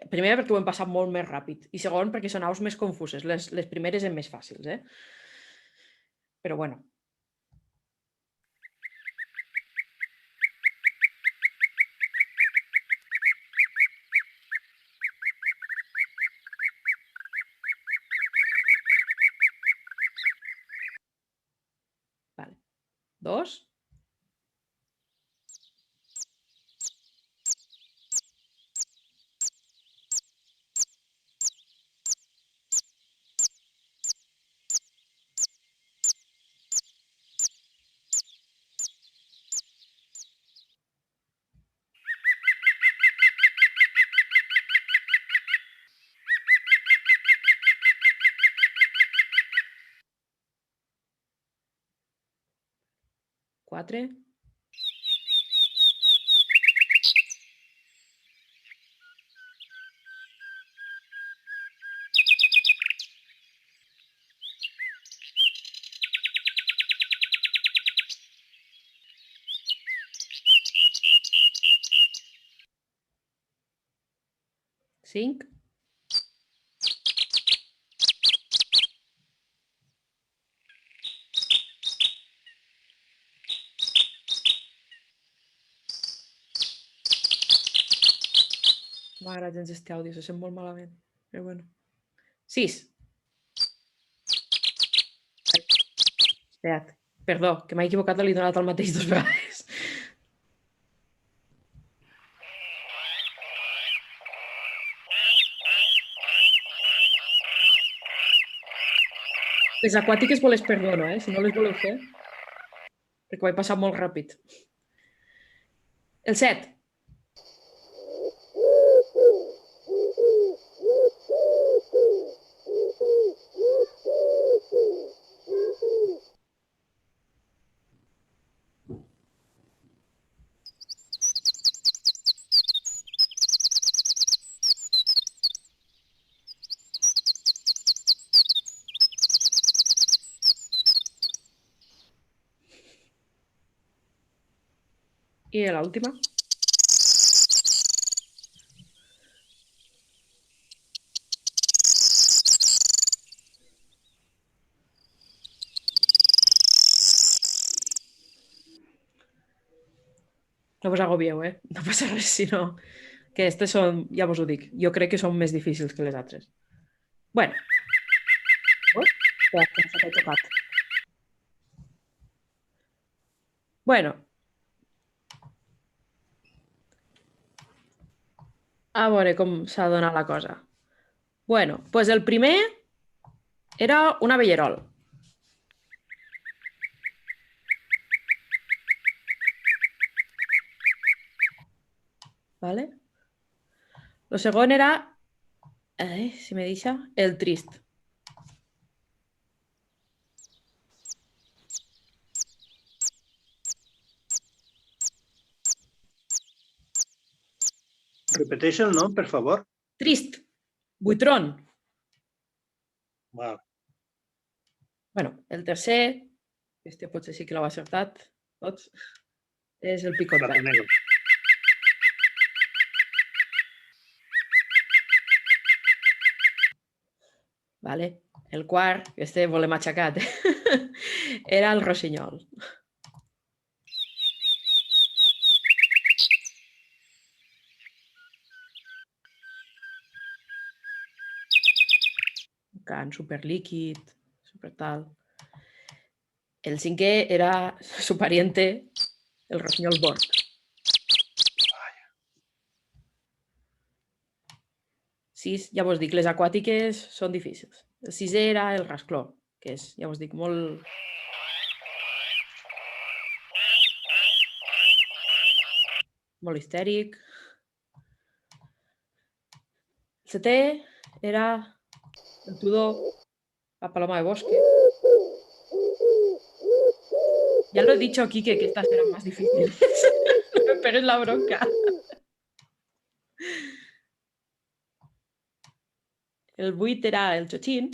Primer, perquè ho hem passat molt més ràpid. I segon, perquè són aus més confuses. Les primeres són més fàcils, Però bueno. Vale. 2. Quatre. Cinc. M'agrada gens este àudio, se sent molt malament. Però bueno. 6. Espera't. Perdó, que m'he equivocat i li he donat el mateix 2 vegades. Les aquàtiques vos les perdono, si no les voleu fer, perquè ho he passat molt ràpid. El 7. I l'última. No vos agobieu, No passa res, sinó que aquestes són, ja vos ho dic, jo crec que són més difícils que les altres. Bueno. Espera, que no s'ha tocat. Bueno. A veure com s'ha donat la cosa. Bueno, doncs el primer era un abellerol. ¿Vale? Lo segon era, si me deixa, el trist. Repeteix el nom, per favor. Trist. Buitrón. Val. Bueno, el tercer, este potser sí que l'heu acertat, tots, és el picot Plata verd. negro. Vale? El quart, este volem aixecat, era el rossinyol. Un cant superlíquid, super tal. El cinquè era su pariente, el rossinyol bord. Sis, ja vos dic, les aquàtiques són difícils. El sisè era el rascló, que és, ja vos dic, molt... molt histèric. El setè era el tudó, la paloma de bosque. Ya lo he dicho aquí que estas eran más difíciles. No me pegues la bronca. El 8 era el chochín.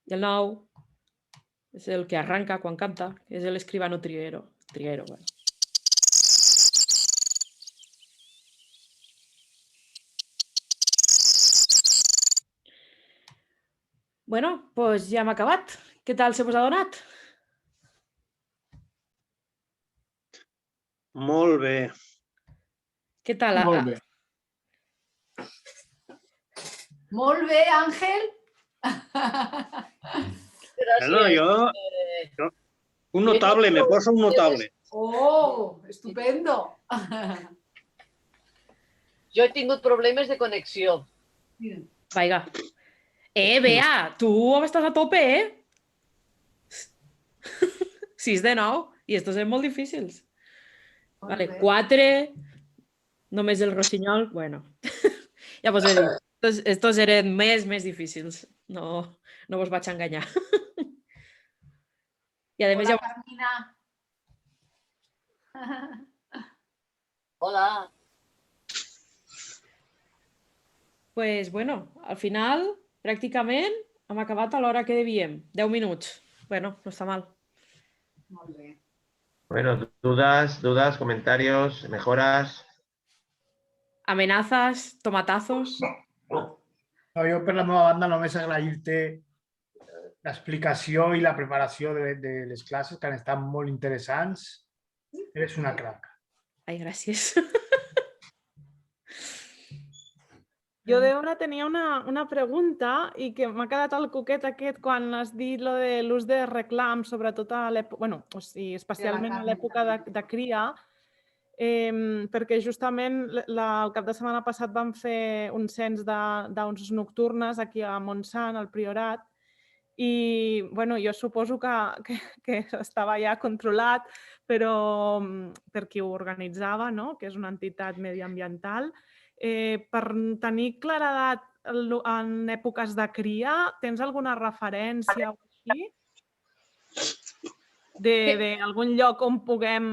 I el 9 és el que arranca quan canta, que és l'escribano triguero. Triguero, bueno. Bueno, doncs ja hem acabat. Què tal se vos ha donat? Molt bé. Què tal? Molt bé. Molt bé, Àngel. Bueno, un notable, me poso un notable. Oh, estupendo. Jo he tingut problemes de connexió. Vaiga. Bea, tu estàs a tope, 6 de 9, i estos són molt difícils. Vale, 4, només el rossinyol, bueno, ja vos he dit, estos eren més difícils, no vos vaig enganyar. I a més Hola, ja... Carmina. Hola. Pues bueno, al final, pràcticament, hem acabat a l'hora que devíem, 10 minuts. Bueno, no està mal. Molt bé. Bueno, dudas, comentarios, mejoras. Amenazas, tomatazos. No, jo per la meva banda només agrair-te l'explicació i la preparació de les classes, que han estat molt interessants. Eres una crac. Ai, gràcies. Jo, Débora, tenia una pregunta i que m'ha quedat al cuquet aquest quan has dit lo de l'ús de reclam, sobretot a l'època, bueno, o sigui, especialment a l'època de cria, perquè justament el cap de setmana passat vam fer un cens d'uns nocturnes aquí a Montsant, al Priorat, i bueno, jo suposo que estava ja controlat, però per qui ho organitzava, no? Que és una entitat mediambiental. Per tenir claredat en èpoques de cria, tens alguna referència o així? D'algun lloc on puguem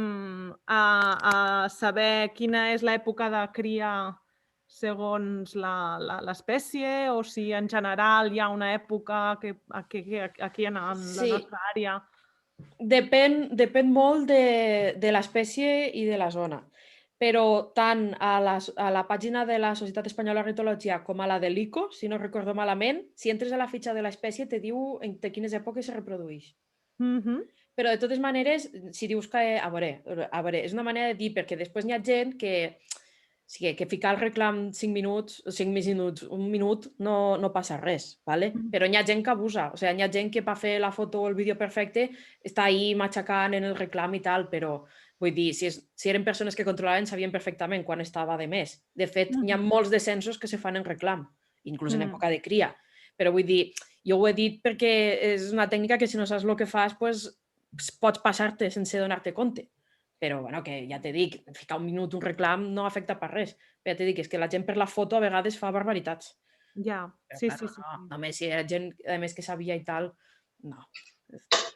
saber quina és l'època de cria segons l'espècie, o si en general hi ha una època aquí en la nostra àrea? Depèn molt de l'espècie i de la zona. Però tant a la pàgina de la Societat Espanyola d'Ornitologia com a la de l'ICO, si no recordo malament, si entres a la fitxa de l'espècie te diu de quines èpoques se reprodueix. Però de totes maneres, si dius que... A veure, és una manera de dir, perquè després n'hi ha gent que ficar el reclam 5 minuts, un minut, no passa res, però n'hi ha gent que abusa. O sigui, n'hi ha gent que per fer la foto o el vídeo perfecte està ahí matxacant en el reclam i tal, però vull dir, si eren persones que controlaven, sabien perfectament quan estava de més. De fet, hi ha molts descensos que se fan en reclam, inclús en època de cria. Però vull dir, jo ho he dit perquè és una tècnica que si no saps el que fas, pots passar-te sense donar-te compte. Però, bueno, que ja t'he dit, ficar un minut un reclam no afecta per res. Però ja t'he dit, és que la gent per la foto a vegades fa barbaritats. Ja, sí. Només si era gent, a més, que sabia i tal, no.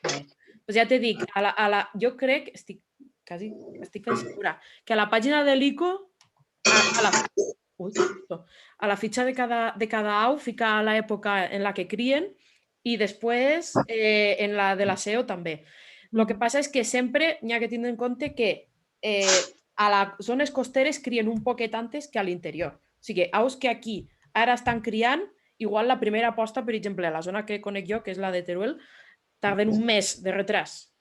Pues ja t'he dit, jo crec quasi estic quasi segura, que a la pàgina de l'ICO, a la fitxa de cada au fica l'època en la que crien i després en la de la SEO també. El que passa és que sempre n'hi ha que tindre en compte que a les zones costeres crien un poquet antes que a l'interior. O sigui, aus que aquí ara estan criant, igual la primera posta, per exemple, a la zona que conec jo, que és la de Teruel, tarden un mes de retras.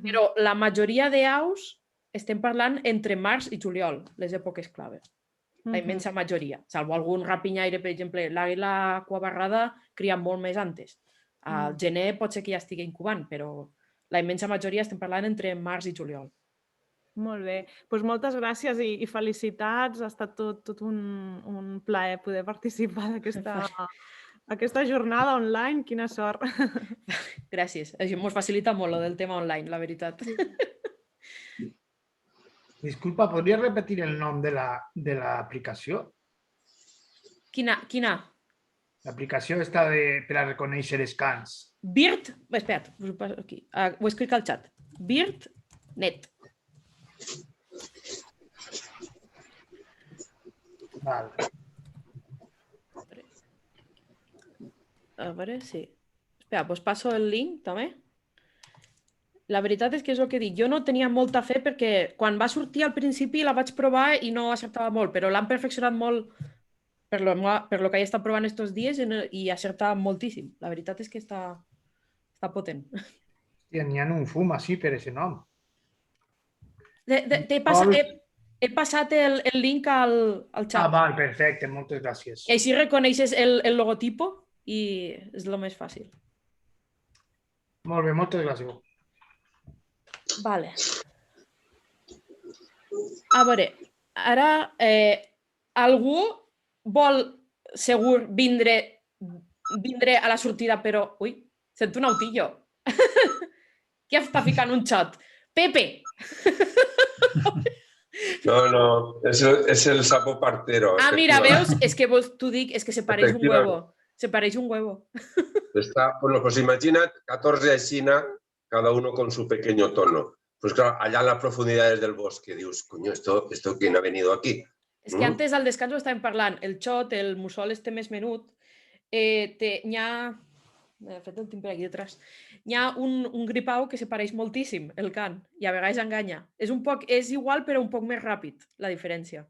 Però la majoria d'aus estem parlant entre març i juliol, les èpoques claves. La immensa majoria. Salvo algun rapinyaire, per exemple, l'àguila cuabarrada cria molt més antes. Al gener pot ser que ja estigui incubant, però la immensa majoria estem parlant entre març i juliol. Molt bé. Doncs moltes gràcies i felicitats. Ha estat tot un plaer poder participar d'aquesta jornada online. Quina sort. Gràcies. Això ens facilita molt, el tema online, la veritat. Disculpa, ¿podrías repetir el nom de la aplicació? Quina? L'aplicació està per a reconèixer scans. Bird, espera't, us ho passo aquí. Ho escric al xat. BirdNet. Vale. A veure, sí. Espera, doncs passo el link també. La veritat és que és el que dic. Jo no tenia molta fe perquè quan va sortir al principi la vaig provar i no acertava molt, però l'han perfeccionat molt per lo que he estat provant estos dies i acerta moltíssim. La veritat és que està potent. Hòstia, n'hi ha un fum així per aquest nom. He passat el link al xat. Ah, val, perfecte, moltes gràcies. I així reconeixes el logotipo i és el més fàcil. Molt bé, moltes gràcies. Vale. A veure, ara algú vol segur vindre a la sortida, però... Ui, sento un autillo. Qui està ficant un xot? Pepe! No, és el sapo partero. Ah, mira, veus? És que t'ho dic, és que se pareix un huevo. Se pareix un huevo. Bueno, pues imagina 14 aixina, cada uno con su pequeño tono. Pues claro, allá en las profundidades del bosque, dius, coño, ¿esto quién ha venido aquí? És que antes al descanso estàvem parlant, el xot, el mussol este més menut, n'hi ha... De fet, el tinc per aquí detrás. N'hi ha un gripau que se pareix moltíssim, el cant, i a vegades enganya. És igual, però un poc més ràpid, la diferència.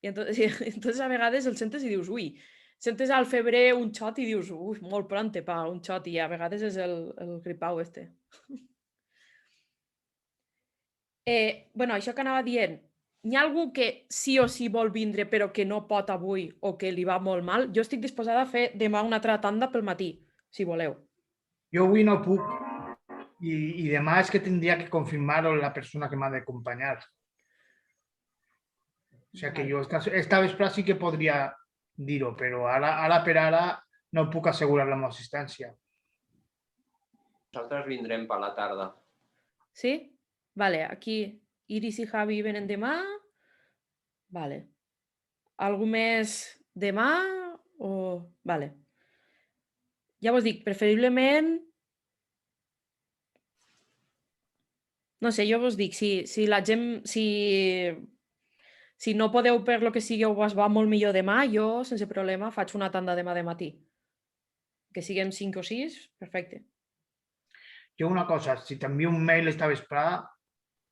I entonces a vegades el sentes i dius, ui, sentes al febrer un xot i dius, ui, molt pronte per un xot, i a vegades és el gripau este. Bueno, això que anava dient, hi ha algú que sí o sí vol vindre però que no pot avui o que li va molt mal? Jo estic disposada a fer demà una altra tanda pel matí, si voleu. Jo avui no puc i demà és que tindria que confirmar-ho la persona que m'ha d'acompanyar. O sigui que jo esta vespre sí que podria dir-ho, però ara per ara no puc assegurar la meva assistència. Nosaltres vindrem per la tarda. Sí? Vale, aquí Iris i Javi venen demà. Vale. Algú més demà? Vale. Ja vos dic, preferiblement... No sé, jo vos dic, si la gent... Si no podeu per lo que sigui o us va molt millor demà, jo, sense problema, faig una tanda demà de matí. Que siguem 5 o 6, perfecte. Jo una cosa, si t'envio un mail esta vesprada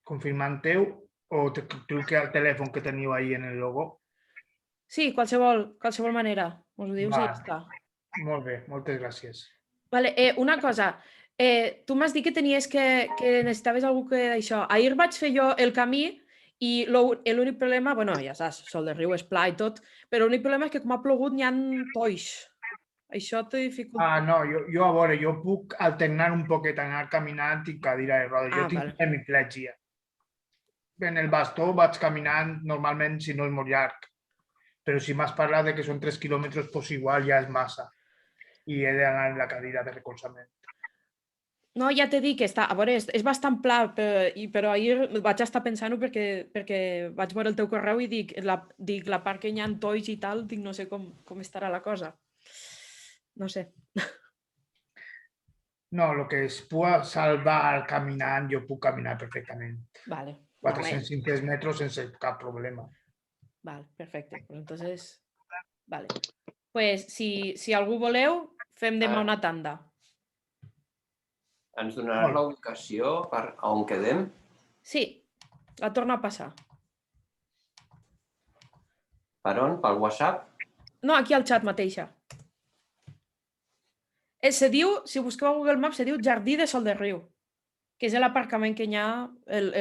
confirmant-ho o te truque al telèfon que teniu ahí en el logo? Sí, qualsevol manera. Us ho dius i ja està. Molt bé, moltes gràcies. Vale, una cosa. Tu m'has dit que tenies que necessitaves algú que d'això. Ahir vaig fer jo el camí i l'únic problema, bueno, ja saps, sol de riu, és pla i tot, però l'únic problema és que com ha plogut n'hi ha toix. Això te dificulta. Ah, no, jo a veure, jo puc alternar un poquet, anar caminant i cadira de rodes. Jo tinc hemiplegia. En el bastó vaig caminant normalment si no és molt llarg. Però si m'has parlat que són 3 quilòmetres, doncs igual ja és massa. I he d'anar en la cadira de recolzament. No, ja t'he dit que està, a veure, és bastant pla, però ahir vaig estar pensant-ho perquè vaig veure el teu correu i dic la part que hi ha toix i tal, dic no sé com estarà la cosa. No sé. No, el que es puc salvar caminant, jo puc caminar perfectament. Vale. 400-500 metros sense cap problema. Vale, perfecte. Pues entonces, vale. Pues si algú voleu, fem demà una tanda. Ens donaràs la ubicació per on quedem? Sí, la torno a passar. Per on? Pel WhatsApp? No, aquí al xat mateixa. Se diu, si busqueu a Google Maps, se diu Jardí de Sol de Riu, que és l'aparcament que hi ha,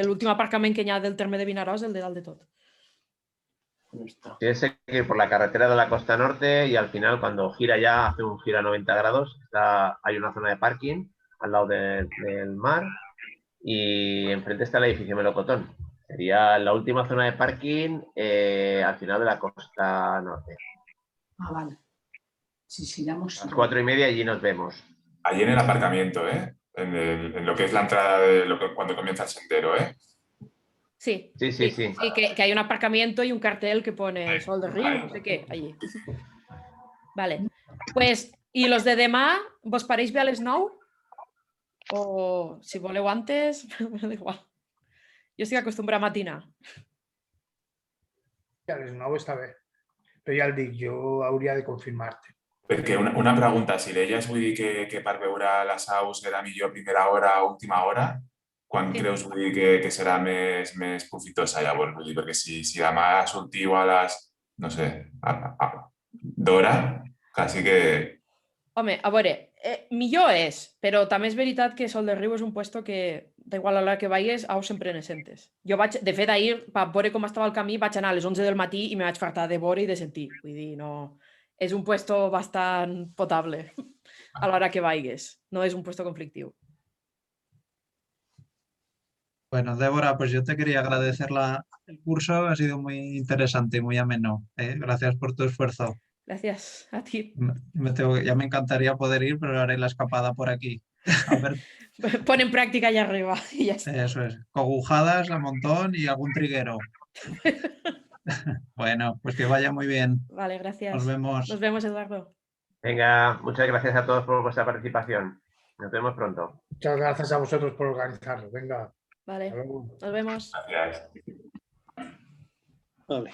l'últim aparcament que hi ha del terme de Vinaròs, el de dalt de tot. Tienes que ir por la carretera de la costa norte y al final cuando gira ya, hace un giro a 90 grados, hay una zona de parking al lado del mar y enfrente está el edificio Melocotón. Sería la última zona de parking al final de la costa norte. Ah, vale. Si giramos... A las 4:30 allí nos vemos. Allí en el aparcamiento, ¿eh? En lo que es la entrada cuando comienza el sendero, ¿eh? Sí. Sí. Que hay un aparcamiento y un cartel que pone Sol de Riu, no sé qué, allí. Vale. Pues, ¿y los de demà, vos pareix bé a les 9? O si voleu antes, me da igual. Jo estic acostumbrada a matinar. A les 9 està bé. Però ja el dic, jo hauria de confirmar-te. Perquè una pregunta, si deies, vull dir que per veure les aus serà millor primera hora o última hora, quan creus, vull dir, que serà més profitosa llavors? Vull dir, perquè si demà sortiu a les, no sé, d'hora, quasi que... Home, a veure, millor és, però també és veritat que Sol de Riu és un puesto que, da igual a l'hora que vagis, aus sempre ne sentes. Jo vaig, de fet, ahir, per veure com estava el camí, vaig anar a les 11 del matí i me vaig fartar de veure i de sentir. Vull dir, no... És un puesto bastant potable a l'hora que vagis. No és un puesto conflictiu. Bueno, Débora, pues yo te quería agradecer el curso, ha sido muy interesante y muy ameno. Gracias por tu esfuerzo. Gracias a ti. Ya me encantaría poder ir, pero haré la escapada por aquí. A ver. Pon en práctica allá arriba y ya está. Eso es, cogujadas a montón y algún triguero. Bueno, pues que vaya muy bien. Vale, gracias. Nos vemos. Nos vemos, Eduardo. Venga, muchas gracias a todos por vuestra participación. Nos vemos pronto. Muchas gracias a vosotros por organizarlo. Venga. Vale, nos vemos. Gracias. Vale.